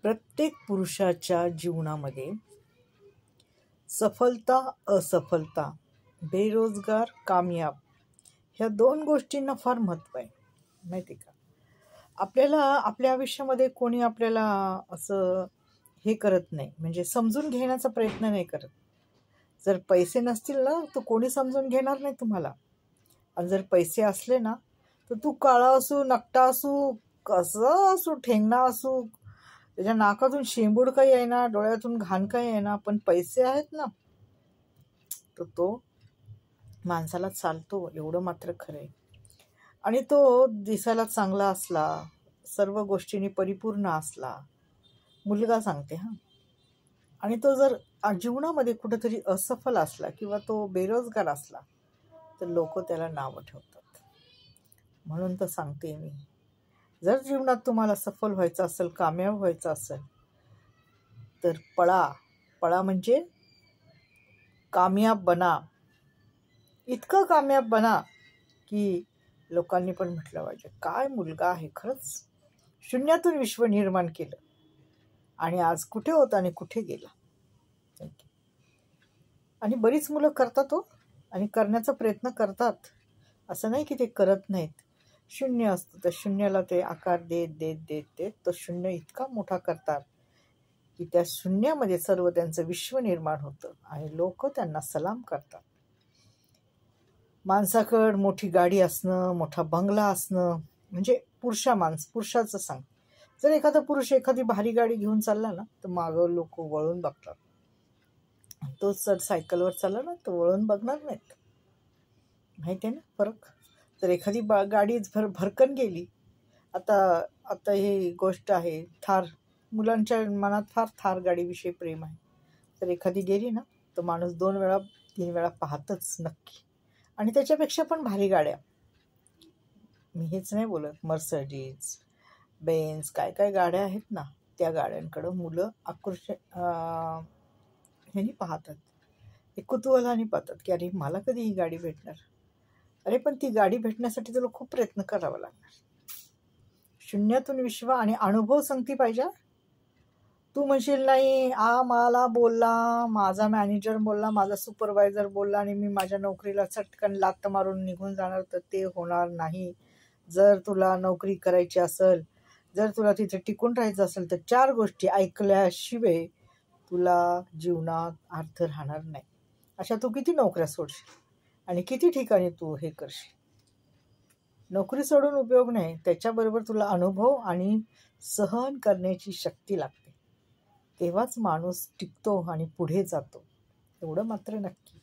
प्रत्येक पुरुषाच्या जीवनामध्ये सफलता असफलता, बेरोजगार कामयाब ह्या दोन गोष्टींना फार महत्त्व आहे, माहिती का. आपल्याला आपल्या आयुष्यामध्ये कोणी आपल्याला असं हे करत नाही, म्हणजे समजून घेण्याचा प्रयत्न नाही करत. जर पैसे नसतील ना तर कोणी समजून घेणार नाही तुम्हाला. आणि जर पैसे असले ना तर तू काळा असू, नकटा असू, कसं असू, ठेंगणा असू, त्याच्या नाकातून शेंबूड काही आहे ना, डोळ्यातून घाण काही आहे ना, पण पैसे आहेत ना तर तो माणसाला चालतो, एवढं मात्र खरं आहे. आणि तो दिसायला चांगला असला, सर्व गोष्टींनी परिपूर्ण असला, मुलगा सांगते हां, आणि तो जर जीवनामध्ये कुठेतरी असफल असला किंवा तो बेरोजगार असला तर लोक त्याला नावं ठेवतात. म्हणून तर सांगते मी, जर जीवनात तुम्हाला सफल व्हायचं असेल, कामयाब व्हायचं असेल तर पळा म्हणजे कामयाब बना. इतकं कामयाब बना की लोकांनी पण म्हटलं पाहिजे, काय मुलगा आहे, खरंच शून्यातून विश्व निर्माण केलं आणि आज कुठे होता आणि कुठे गेला. आणि बरीच मुलं करतात हो, आणि करण्याचा प्रयत्न करतात, असं नाही की ते करत नाहीत. शून्य असतं तर शून्याला ते आकार देत देत देत देत तो शून्य इतका मोठा करतात की त्या शून्यामध्ये सर्व त्यांचं विश्व निर्माण होतं आणि लोक त्यांना सलाम करतात. माणसाकडं मोठी गाडी असणं, मोठा बंगला असणं म्हणजे पुरुषाचं सांग. जर एखादा पुरुष एखादी भारी गाडी घेऊन चालला ना तर मागं लोक वळून बघतात. तोच जर सायकलवर चालला ना तर वळून बघणार नाहीत. माहिती आहे ना फरक. तर एखादी गाडी भरकन गेली, आता ही गोष्ट आहे थार, मुलांच्या मनात फार थार गाडीविषयी प्रेम आहे. तर एखादी गेली ना तर माणूस 2 वेळा 3 वेळा पाहतच नक्की. आणि त्याच्यापेक्षा पण भारी गाड्या, मी हेच नाही बोलत, मर्सडीज, बेन्झ, काय काय गाड्या आहेत ना, त्या गाड्यांकडं मुलं ह्यांनी पाहतात, एक कुतूहलाने पाहतात की अरे मला कधी ही गाडी भेटणार. अरे पण ती गाडी भेटण्यासाठी तुला खूप प्रयत्न करावा लागणार. शून्यातून विश्व आणि अनुभव संगती पाहिजे. तू म्हणशील नाही मला बोलला, माझा मॅनेजर बोलला, माझा सुपरवायझर बोलला आणि मी माझ्या नोकरीला चटकन लाथ मारून निघून जाणार, तर ते होणार नाही. जर तुला नोकरी करायची असेल, जर तुला तिथे टिकून राहायचं असेल तर 4 गोष्टी ऐकल्याशिवाय तुला जीवनात अर्थ राहणार नाही. अशा तू किती नोकऱ्या सोडशील आणि किती ठिकाणी तू हे करशील. नोकरी सोडून उपयोग नाही, त्याच्याबरोबर तुला अनुभव आणि सहन करण्याची शक्ती लागते. तेव्हाच माणूस टिकतो आणि पुढे जातो, एवढं मात्र नक्की.